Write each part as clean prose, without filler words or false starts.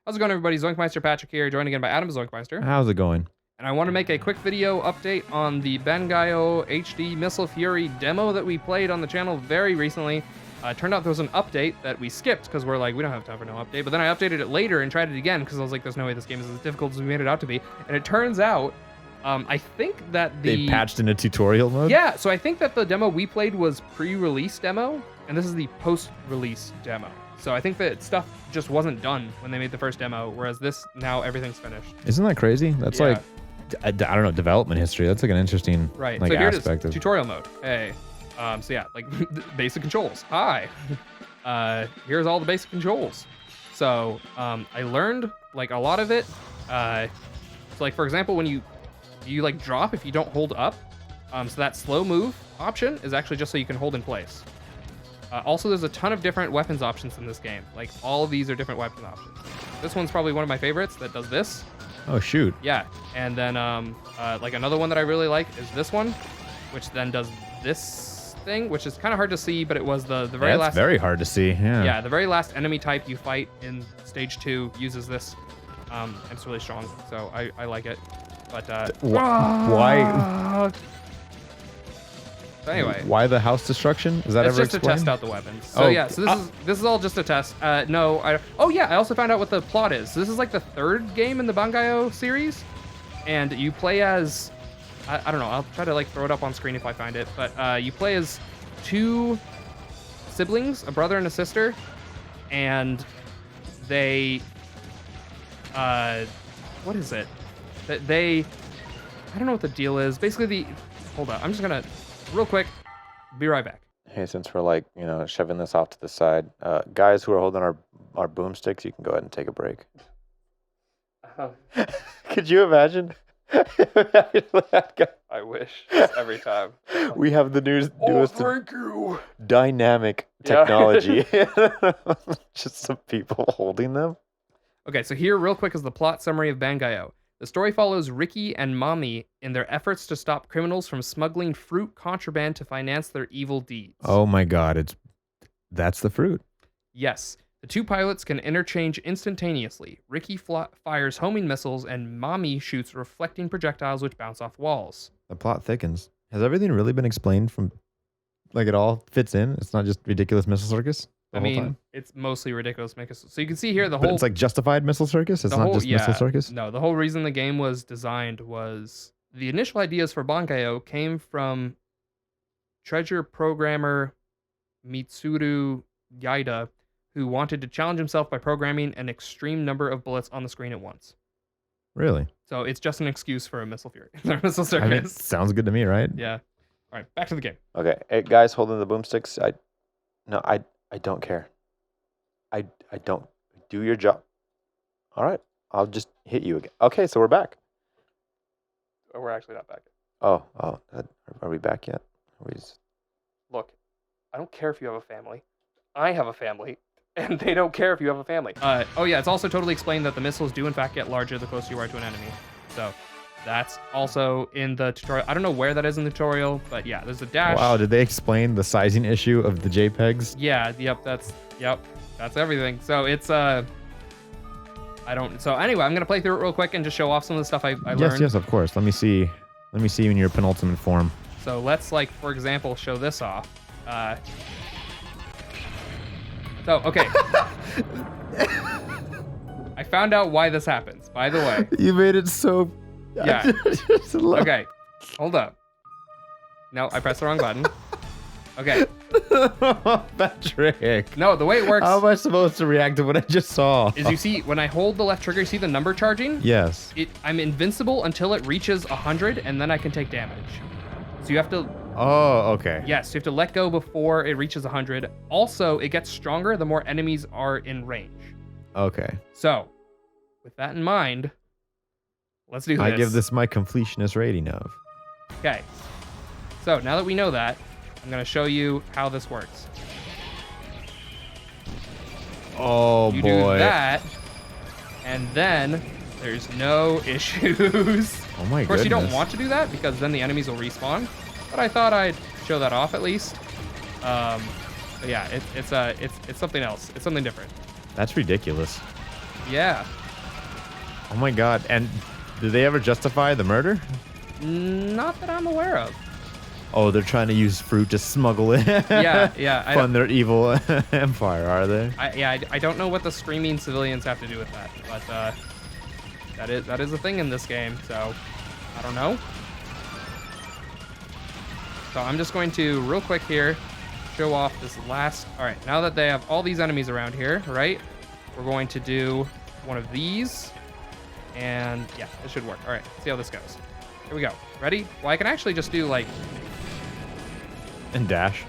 How's it going, everybody? ZoinkMeister Patrick here, joined again by Adam ZoinkMeister. How's it going? And I want to make a quick video update on the Bangai-O HD Missile Fury demo that we played on the channel very recently. It turned out there was an update that we skipped because we're like, we don't have time for no update. But then I updated it later and tried it again because I was like, there's no way this game is as difficult as we made it out to be. And it turns out, I think that They patched in a tutorial mode? Yeah, so I think that the demo we played was pre-release demo, and this is the post-release demo. So I think that stuff just wasn't done when they made the first demo, whereas this, now everything's finished. Isn't that crazy? That's like, I don't know, development history. That's like an interesting right. like, so here aspect it is, of tutorial mode. Hey, so yeah, like basic controls. Hi, here's all the basic controls. So I learned like a lot of it. So like for example, when you like drop if you don't hold up, so that slow move option is actually just so you can hold in place. Also, there's a ton of different weapons options in this game. Like, all of these are different weapon options. This one's probably one of my favorites that does this. Oh, shoot. Yeah, and then, like, another one that I really like is this one, which then does this thing, which is kind of hard to see, but it was the very last... That's very hard to see, yeah. Yeah, the very last enemy type you fight in Stage 2 uses this. And it's really strong, so I like it. But, why... So anyway, why the house destruction? Is that it's ever just explained? to test out the weapons. So yeah, so this is all just a test. Oh yeah, I also found out what the plot is. So this is like the third game in the Bangai-O series, and you play as I don't know. I'll try to like throw it up on screen if I find it. But you play as two siblings, a brother and a sister, and they what is it? They I don't know what the deal is. Basically, hold up. I'm just gonna. Real quick, be right back. Hey, since we're like, shoving this off to the side, guys who are holding our boomsticks, you can go ahead and take a break. Could you imagine? I wish every time. We have the newest thank you. Dynamic technology. Just some people holding them. Okay, so here real quick is the plot summary of Bangai-O. The story follows Ricky and Mommy in their efforts to stop criminals from smuggling fruit contraband to finance their evil deeds. Oh my god, that's the fruit. Yes. The two pilots can interchange instantaneously. Ricky fires homing missiles and Mommy shoots reflecting projectiles which bounce off walls. The plot thickens. Has everything really been explained from, like it all fits in? It's not just ridiculous missile circus? I mean, it's mostly ridiculous. So you can see here the whole... But it's like justified missile circus? It's not just missile circus? No, the whole reason the game was designed was... The initial ideas for Bangai-O came from treasure programmer Mitsuru Yaida, who wanted to challenge himself by programming an extreme number of bullets on the screen at once. Really? So it's just an excuse for a missile fury. Missile circus. I mean, sounds good to me, right? Yeah. All right, back to the game. Okay, hey, guys holding the boomsticks, I don't care. I don't. Do your job. All right. I'll just hit you again. Okay, so we're back. Oh, we're actually not back yet. Oh, are we back yet? Look, I don't care if you have a family. I have a family, and they don't care if you have a family. Oh yeah, it's also totally explained that the missiles do in fact get larger the closer you are to an enemy. So that's also in the tutorial. I don't know where that is in the tutorial, but yeah, there's a dash. Wow, did they explain the sizing issue of the JPEGs? Yeah, that's everything. So it's so anyway, I'm gonna play through it real quick and just show off some of the stuff I learned. Yes, of course. Let me see you in your penultimate form. So let's, like, for example, show this off. So okay. I found out why this happens, by the way. You made it so... Yeah. Okay. Hold up. No, I pressed the wrong button. Okay. Patrick. No, the way it works... How am I supposed to react to what I just saw? Is you see, when I hold the left trigger, you see the number charging? Yes. I'm invincible until it reaches 100, and then I can take damage. So you have to... Oh, okay. Yes, you have to let go before it reaches 100. Also, it gets stronger the more enemies are in range. Okay. So, with that in mind, let's do this. I give this my completionist rating of. Okay. So, now that we know that, I'm going to show you how this works. Oh, you boy. You do that, and then there's no issues. Oh, my goodness. Of course, you don't want to do that because then the enemies will respawn. But I thought I'd show that off at least. But yeah, it's something else. It's something different. That's ridiculous. Yeah. Oh my god. And did they ever justify the murder? Not that I'm aware of. Oh, they're trying to use fruit to smuggle it. Yeah. Fund their evil empire, are they? I don't know what the screaming civilians have to do with that, but that is a thing in this game, so I don't know. So I'm just going to real quick here show off this last. All right, now that they have all these enemies around here, right? We're going to do one of these, and yeah, it should work. All right, see how this goes. Here we go. Ready? Well, I can actually just do like. And dash.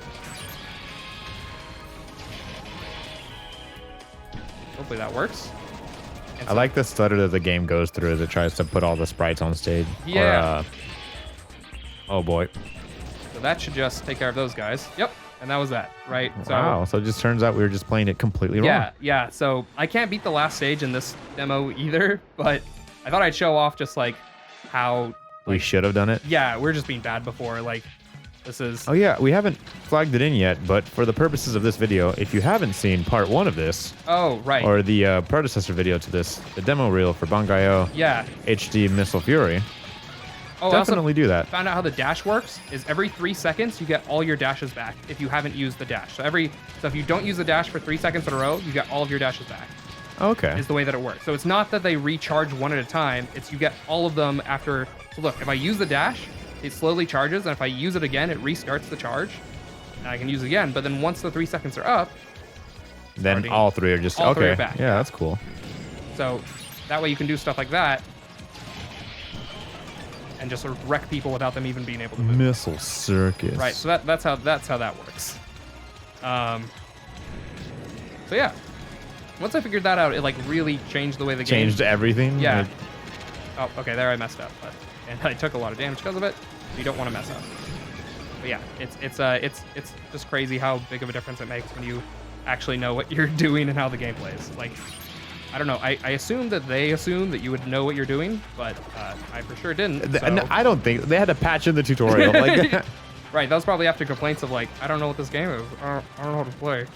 Hopefully that works. I like the stutter that the game goes through as it tries to put all the sprites on stage. Yeah. Oh boy. So that should just take care of those guys. Yep. And that was that, right? So, wow. So it just turns out we were just playing it completely wrong. Yeah. So I can't beat the last stage in this demo either, but I thought I'd show off just like how We should have done it. Yeah, we're just being bad before. Like, this is. Oh yeah, we haven't flagged it in yet, but for the purposes of this video, if you haven't seen part 1 of this, Oh, right. or the predecessor video to this, the demo reel for Bangai-O Yeah. HD Missile Fury, Oh, definitely do that. Found out how the dash works is every 3 seconds you get all your dashes back if you haven't used the dash. So if you don't use the dash for 3 seconds in a row, you get all of your dashes back. Okay. Is the way that it works. So it's not that they recharge one at a time. It's you get all of them after. So look, if I use the dash, it slowly charges, and if I use it again, it restarts the charge, and I can use it again. But then once the 3 seconds are up, then all 3 are just all okay. 3 are back. Yeah, that's cool. So that way you can do stuff like that, and just sort of wreck people without them even being able to move. Missile Circus. Right. So that's how that works. So yeah. Once I figured that out, it like really changed the way the game Changed everything. Yeah. Like, Oh, okay, there I messed up, and I took a lot of damage because of it. You don't want to mess up. But yeah, it's just crazy how big of a difference it makes when you actually know what you're doing and how the game plays. Like, I don't know. I assumed that they assumed that you would know what you're doing, but I for sure didn't. So. I don't think they had to patch in the tutorial. Like, Right, that was probably after complaints of like, I don't know what this game is. I don't know how to play.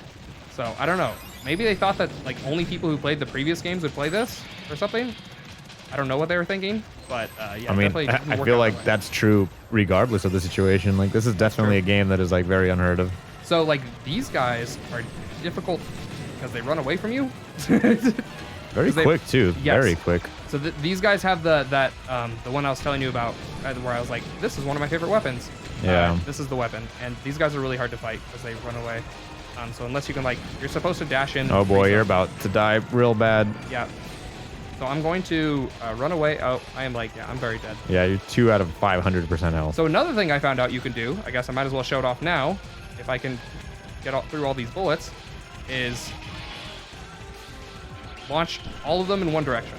So I don't know. Maybe they thought that like only people who played the previous games would play this or something. I don't know what they were thinking, but yeah. I mean, I feel like that's true regardless of the situation. Like, this is definitely a game that is like very unheard of. So like these guys are difficult because they run away from you. Very quick too. Yes. Very quick. So these guys have the one I was telling you about, where I was like, this is one of my favorite weapons. Yeah. This is the weapon, and these guys are really hard to fight because they run away. So unless you can like, you're supposed to dash in. Oh boy, you're about to die real bad. Yeah. So I'm going to run away. Oh, I am like, yeah, I'm very dead. Yeah, you're 2 out of 500% health. So another thing I found out you can do, I guess I might as well show it off now, if I can get through all these bullets, is launch all of them in one direction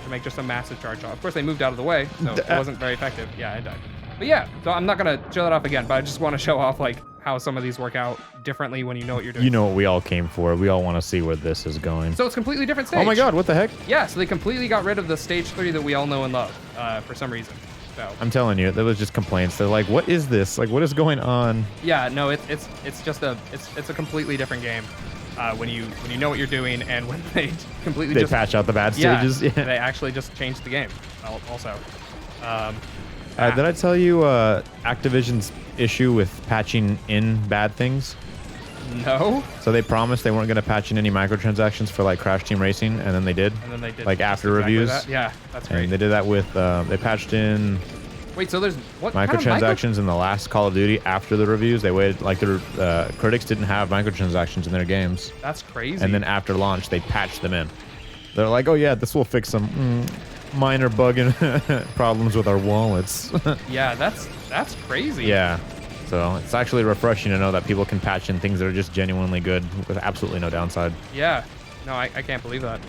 to make just a massive charge off. Of course, they moved out of the way, so it wasn't very effective. Yeah, I died. But yeah, so I'm not going to show that off again, but I just want to show off like how some of these work out differently when you know what you're doing. You know what we all came for. We all want to see where this is going. So it's completely different stage. Oh my god, what the heck? Yeah, so they completely got rid of the stage 3 that we all know and love for some reason. So I'm telling you, there was just complaints. They're like, what is this? Like, what is going on? yeah, no, it's just a completely different game when you know what you're doing, and when they completely They just patch out the bad stages. Yeah, they actually just changed the game. Also, did I tell you Activision's issue with patching in bad things? no, So they promised they weren't going to patch in any microtransactions for like Crash Team Racing, and then they did. and then they did Like just after exactly reviews. that. Yeah, that's great. And they did that with they patched in Wait, so there's what kind of microtransactions in the last Call of Duty after the reviews. They waited, like the critics didn't have microtransactions in their games, That's crazy. and then after launch they patched them in. They're like, oh yeah, this will fix some minor bug and problems with our wallets. yeah, that's crazy. Yeah, so it's actually refreshing to know that people can patch in things that are just genuinely good with absolutely no downside. Yeah. No, I can't believe that.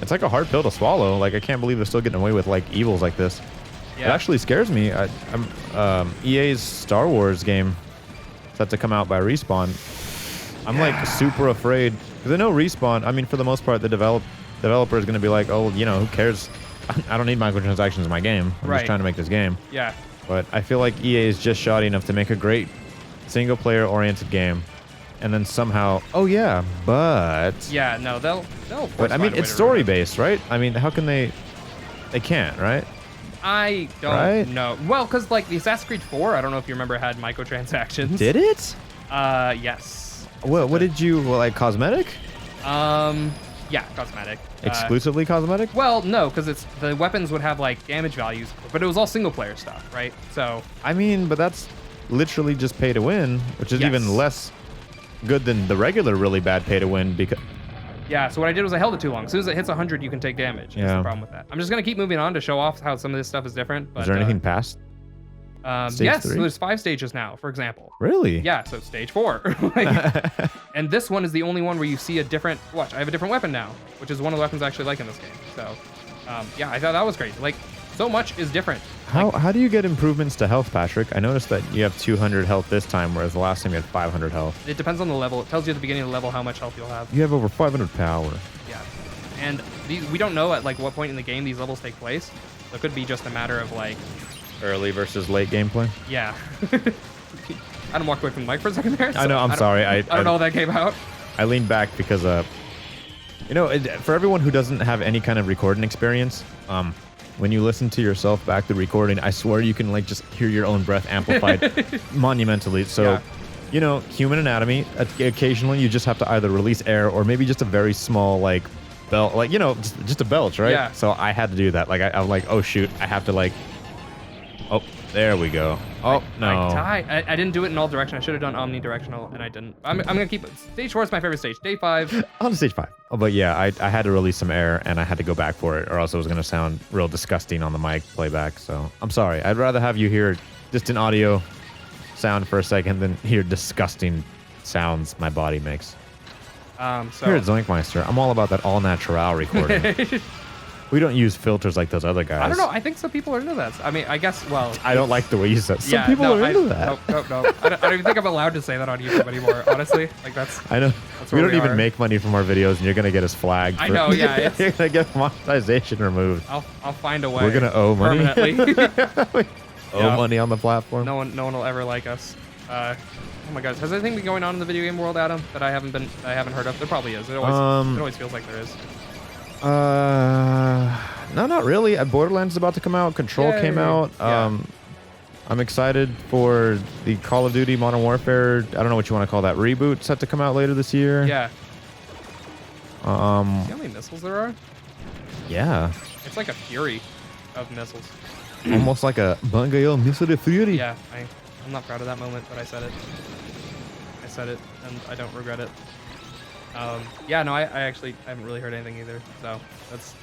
It's like a hard pill to swallow. Like, I can't believe they're still getting away with like evils like this. Yeah. It actually scares me. EA's Star Wars game set to come out by Respawn. I'm like super afraid because I know Respawn. I mean, for the most part, the developer is going to be like, oh, you know, who cares? I don't need microtransactions in my game. I'm Right. just trying to make this game. Yeah. But I feel like EA is just shoddy enough to make a great single-player oriented game, and then somehow, oh yeah, but Yeah, no, they'll. but I mean, it's story based, right? I mean, how can they can't, right? I don't Right? know. Well, because like the Assassin's Creed 4, I don't know if you remember, had microtransactions. Did it? Yes. What did you, like cosmetic? Yeah, cosmetic. Exclusively cosmetic? Well, no, because it's the weapons would have like damage values, but it was all single player stuff, right? So I mean, but that's literally just pay to win, which is Yes. even less good than the regular really bad pay to win because yeah, so what I did was I held it too long. As soon as it hits 100, you can take damage. That's Yeah. the problem with that. I'm just gonna keep moving on to show off how some of this stuff is different. But, is there anything past? stage yes, so 3? there's 5 stages now, for example. Really? Yeah, so stage 4. Like, and this one is the only one where you see a different, watch, I have a different weapon now, which is one of the weapons I actually like in this game. So, yeah, I thought that was great. Like, so much is different. How do you get improvements to health, Patrick? I noticed that you have 200 health this time, whereas the last time you had 500 health. It depends on the level. It tells you at the beginning of the level how much health you'll have. You have over 500 power. Yeah. And we don't know at like what point in the game these levels take place. So it could be just a matter of like, Early versus late gameplay? yeah. I don't walk away from the mic for a second there. I know, I'm sorry. I don't know how that came out. I leaned back because, you know, for everyone who doesn't have any kind of recording experience, when you listen to yourself back the recording, I swear you can like just hear your own breath amplified monumentally. So, Yeah. you know, human anatomy, occasionally you just have to either release air or maybe just a very small like belt, like, you know, just a belch, right? Yeah. So I had to do that. Like I'm like, oh shoot, I have to like, oh, there we go. Oh, no. I didn't do it in all direction. I should have done omnidirectional, and I didn't. I'm gonna keep it. Stage 4 is my favorite stage. Day 5. On to stage 5. Oh, but yeah, I had to release some air and I had to go back for it, or else it was going to sound real disgusting on the mic playback. So I'm sorry. I'd rather have you hear distant audio sound for a second than hear disgusting sounds my body makes. So Here at ZoinkMeister, I'm all about that all natural recording. We don't use filters like those other guys. I don't know. I think some people are into that. I mean, I guess. Well, I don't like the way you said. Some yeah, people no, are into that. No. I don't even think I'm allowed to say that on YouTube anymore. Honestly, like that's. I know. That's We where don't we even are. make money from our videos, and you're gonna get us flagged. I know, yeah, it's- you're gonna get monetization removed. I'll find a way. We're gonna owe money. Permanently. Owe Yeah. money on the platform. No one will ever like us. Oh my God, has anything been going on in the video game world, Adam, that I haven't heard of? There probably is. It always feels like there is. No, not really. Borderlands is about to come out. Control Yay. came out. Yeah. I'm excited for the Call of Duty Modern Warfare. I don't know what you want to call that reboot set to come out later this year. Yeah. See Um. how many missiles there are? Yeah. It's like a fury of missiles. Almost like a Bangai-O missile de fury. Yeah, I'm not proud of that moment, but I said it. I said it, and I don't regret it. Yeah, no, I actually haven't really heard anything either. So that's.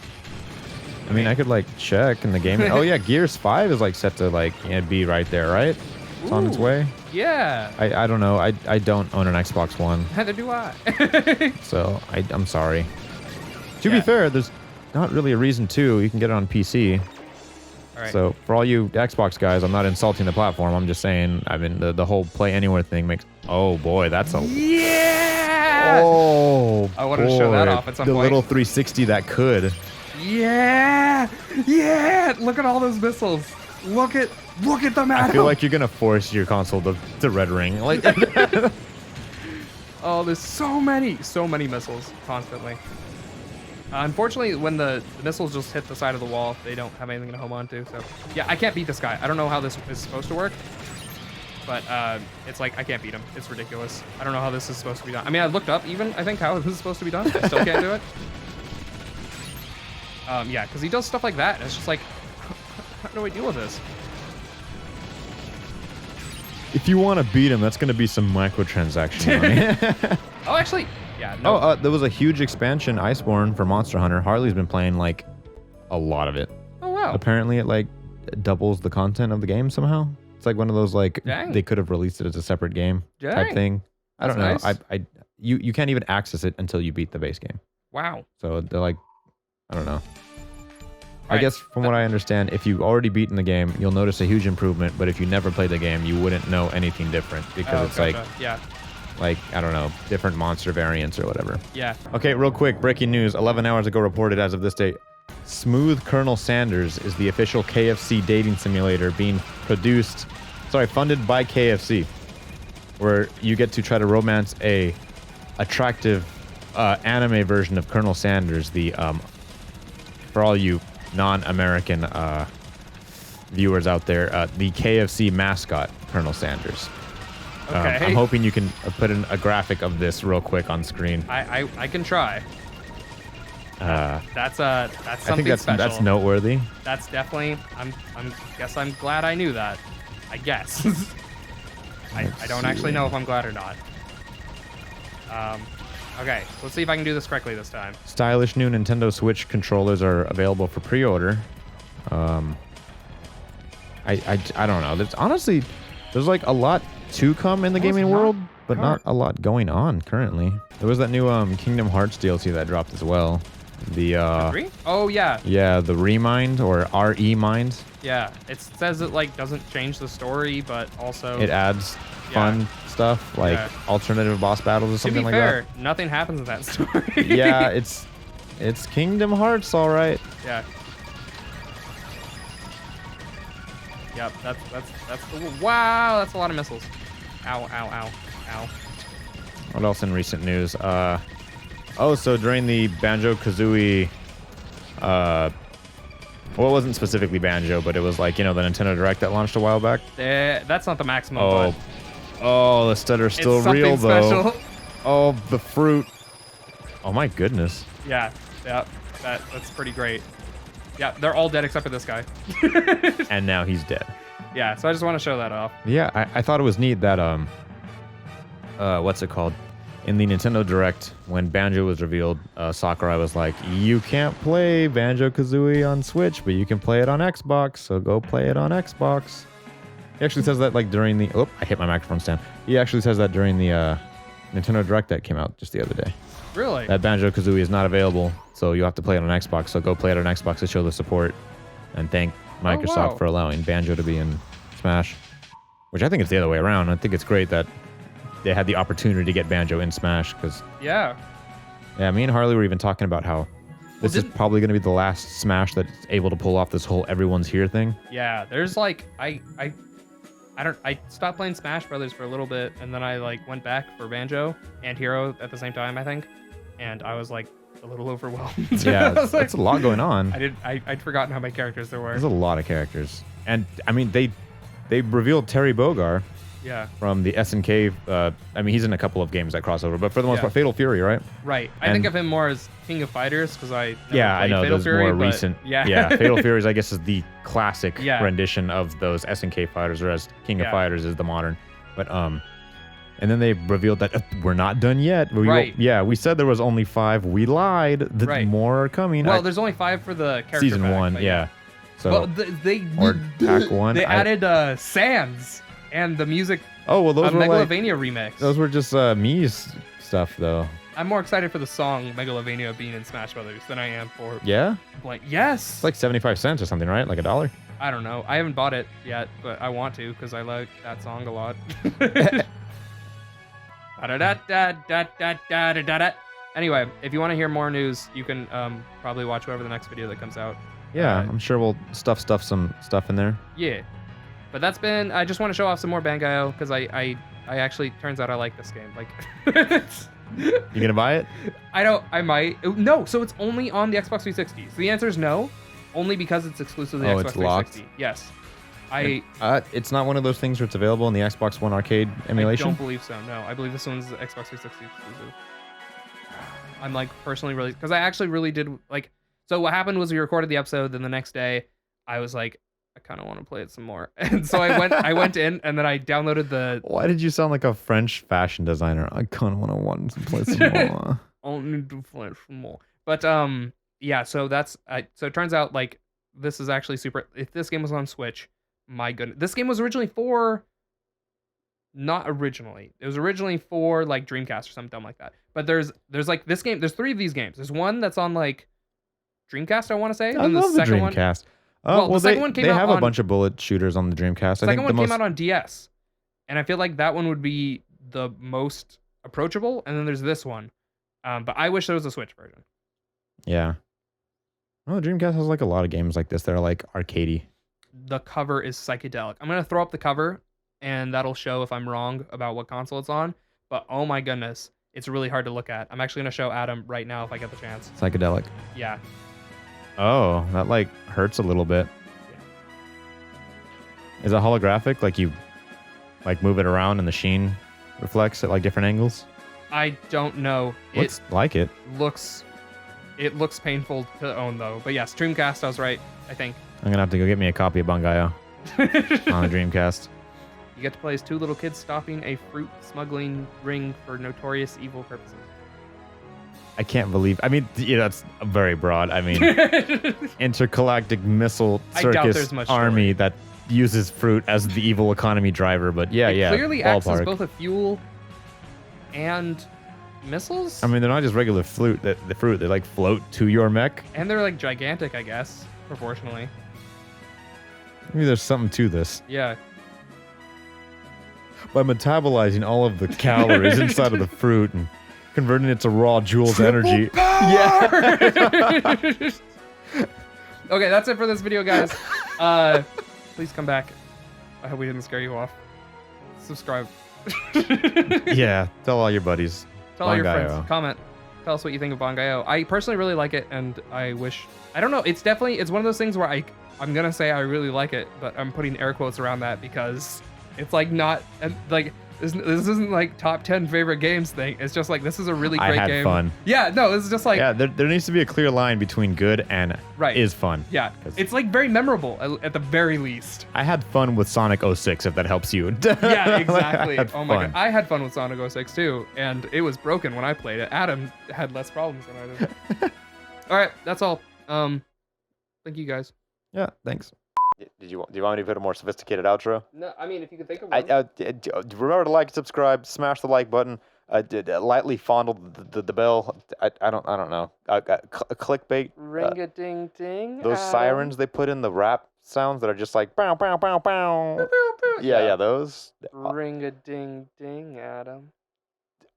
I mean, I could like check in the game. Oh yeah, Gears 5 is like set to like be right there, right? It's on its Ooh. way. Yeah. I don't know. I don't own an Xbox One, Neither do I. so I'm sorry. To be Yeah. fair, there's not really a reason to. You can get it on PC. All right. So for all you Xbox guys, I'm not insulting the platform. I'm just saying, I mean, the whole play anywhere thing makes. Oh boy, that's a. Yeah. Oh. I wanted to show that boy. off at some the point. little 360 that could. Yeah. Yeah. Look at all those missiles. Look at them. I feel like you're gonna force your console to red ring. Like. Oh, there's so many missiles constantly. Unfortunately, when the missiles just hit the side of the wall, they don't have anything to home on to. So, yeah, I can't beat this guy. I don't know how this is supposed to work, but it's like I can't beat him. It's ridiculous. I don't know how this is supposed to be done. I mean, I looked up even, I think, how this is supposed to be done. I still can't do it. Yeah, because he does stuff like that, and it's just like, how do I deal with this? If you want to beat him, that's gonna be some microtransaction money. Oh, actually, yeah. No. Oh, there was a huge expansion, Iceborne, for Monster Hunter. Harley's been playing like a lot of it. Oh, wow. Apparently, it like doubles the content of the game somehow. It's like one of those like Dang. they could have released it as a separate game type Dang. thing. I That's don't know. nice. You can't even access it until you beat the base game. Wow. So they're like, I don't know. I Right. guess from what I understand, if you've already beaten the game, you'll notice a huge improvement. But if you never played the game, you wouldn't know anything different because Oh, it's gotcha. Yeah. like I don't know, different monster variants or whatever. Yeah. Okay, real quick, breaking news. 11 hours ago reported as of this date. Smooth Colonel Sanders is the official KFC dating simulator being funded by KFC. where you get to try to romance a attractive anime version of Colonel Sanders, the for all you non-American viewers out there, the KFC mascot, Colonel Sanders. Okay. I'm hoping you can put in a graphic of this real quick on screen. I can try. That's something I think that's special. that's noteworthy. That's definitely. I'm glad I knew that. I guess. I don't actually know if I'm glad or not. Okay, let's see if I can do this correctly this time. Stylish new Nintendo Switch controllers are available for pre-order. I don't know. There's like a lot to come in the gaming world, but not a lot going on currently. There was that new Kingdom Hearts DLC that dropped as well. The oh yeah. Yeah, the Remind or RE-Mind. Yeah, it says it like doesn't change the story, but also It adds fun stuff like alternative boss battles or something like that. To be fair, nothing happens in that story. Yeah, it's Kingdom Hearts, all right. Yeah. Yep, that's wow, that's a lot of missiles. Ow, ow, ow, ow. What else in recent news? Oh, so during the Banjo-Kazooie, well, it wasn't specifically Banjo, but it was like, the Nintendo Direct that launched a while back. That's not the maximum. Oh, the stutter's still real, though. Special. Oh, the fruit. Oh, my goodness. Yeah, that's pretty great. Yeah, they're all dead except for this guy. And now he's dead. Yeah, so I just want to show that off. Yeah, I thought it was neat that, what's it called? In the Nintendo Direct, when Banjo was revealed, Sakurai was like, you can't play Banjo-Kazooie on Switch, but you can play it on Xbox, so go play it on Xbox. He actually says that like during the... Oh, I hit my microphone stand. He actually says that during the Nintendo Direct that came out just the other day. Really? That Banjo-Kazooie is not available, so you have to play it on Xbox, so go play it on Xbox to show the support. And thank Microsoft for allowing Banjo to be in Smash. Which I think it's the other way around. I think it's great that they had the opportunity to get Banjo in Smash, because... Yeah, me and Harley were even talking about how this is probably going to be the last Smash that's able to pull off this whole everyone's here thing. Yeah, there's like... I stopped playing Smash Brothers for a little bit, and then I like went back for Banjo and Hero at the same time, I think. And I was like a little overwhelmed. Yeah, that's a lot going on. I'd forgotten how many characters there were. There's a lot of characters. And, I mean, they revealed Terry Bogard. Yeah. From the SNK, I mean, he's in a couple of games that cross over, but for the most part, Fatal Fury, right? Right. I think of him more as King of Fighters, because I I know, Fatal those Fury, more but recent. Yeah. Fatal Furies, I guess, is the classic rendition of those SNK fighters, whereas King of Fighters is the modern. But, and then they revealed that we're not done yet. We said there was only 5. We lied. More are coming. Well, there's only 5 for the character Season pack, 1, yeah. So, well, or Pack 1. They added Sans and the music. Oh, well, those were Megalovania remix. Those were just Mii's stuff, though. I'm more excited for the song Megalovania being in Smash Brothers than I am for... Yeah? Like, yes! It's like 75 cents or something, right? Like $1? I don't know. I haven't bought it yet, but I want to because I like that song a lot. Anyway, if you want to hear more news, you can probably watch whatever the next video that comes out. Yeah, I'm sure we'll stuff some stuff in there. Yeah. But that's been... I just want to show off some more Bangai-O because I actually... Turns out I like this game. Like... You gonna buy it? I might. No, so it's only on the Xbox 360. So the answer is no. Only because it's exclusively Xbox it's 360. locked? Yes. It's not one of those things where it's available in the Xbox One arcade emulation? I don't believe so, no. I believe this one's Xbox 360 exclusive. I'm like personally really... Because I actually really did... like. So what happened was we recorded the episode, then the next day I was like, I kind of want to play it some more. And so I went in and then I downloaded the... Why did you sound like a French fashion designer? I kind of want to play some more. I'll need to play some more. But yeah, so that's... so it turns out like this is actually super... If this game was on Switch, my goodness. This game was originally for... Not originally. It was originally for like Dreamcast or something dumb like that. But there's like this game... There's 3 of these games. There's one that's on like Dreamcast, I want to say. I love the Dreamcast. Well, the second one came out. They have a bunch of bullet shooters on the Dreamcast. The second one came out on DS, and I feel like that one would be the most approachable. And then there's this one, but I wish there was a Switch version. Yeah. Well, the Dreamcast has like a lot of games like this that are like arcadey. The cover is psychedelic. I'm gonna throw up the cover and that'll show if I'm wrong about what console it's on. But oh my goodness, it's really hard to look at. I'm actually gonna show Adam right now if I get the chance. Psychedelic. Yeah. Oh, that like hurts a little bit. Yeah. Is it holographic? Like you like move it around and the sheen reflects at like different angles? I don't know. Looks like it. It looks painful to own though. But yes, Dreamcast, I was right, I think. I'm gonna have to go get me a copy of Bangai-O on the Dreamcast. You get to play as two little kids stopping a fruit smuggling ring for notorious evil purposes. I can't believe. I mean, yeah, that's very broad. I mean, intergalactic missile I doubt circus there's much army story. that uses fruit as the evil economy driver. But yeah, It yeah, clearly acts as ballpark. both a fuel and missiles. I mean, they're not just regular fruit. The fruit they like float to your mech. And they're like gigantic, I guess, proportionally. Maybe there's something to this. Yeah. By metabolizing all of the calories inside of the fruit and converting it to raw joules energy. Yeah. Okay, that's it for this video, guys. Please come back. I hope we didn't scare you off. Subscribe. Yeah, tell all your buddies. Tell all your Bangai-O. friends. Comment. Tell us what you think of Bangai-O. I personally really like it, and I wish... I don't know. It's definitely... It's one of those things where I'm going to say I really like it, but I'm putting air quotes around that because it's like not... Like, this isn't like top 10 favorite games thing. It's just like, this is a really great game. I had fun. Yeah, no, it's just like... Yeah, there needs to be a clear line between good and Right. is fun. Yeah, 'Cause it's like very memorable at the very least. I had fun with Sonic 06, if that helps you. Yeah, exactly. I had Oh my fun. god, I had fun with Sonic 06 too, and it was broken when I played it. Adam had less problems than I did. All right, that's all. Thank you guys. Yeah, thanks. Do you want me to put a more sophisticated outro? No, I mean if you could think of I, one. remember to like and subscribe, smash the like button, lightly fondle the bell. I don't know. Clickbait. Ring a ding ding. Those sirens they put in the rap sounds that are just like bow bow bow bow. Yeah, those. Ring a ding ding, Adam.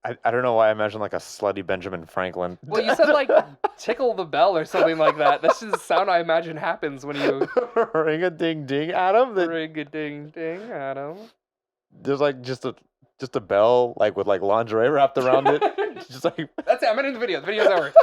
I don't know why I imagine like a slutty Benjamin Franklin. Well, you said like tickle the bell or something like that. That's just the sound I imagine happens when you Ring a ding ding, Adam. ring a ding ding, Adam. There's like just a bell like with like lingerie wrapped around it. Just like That's it. I'm ending the video. The video's over.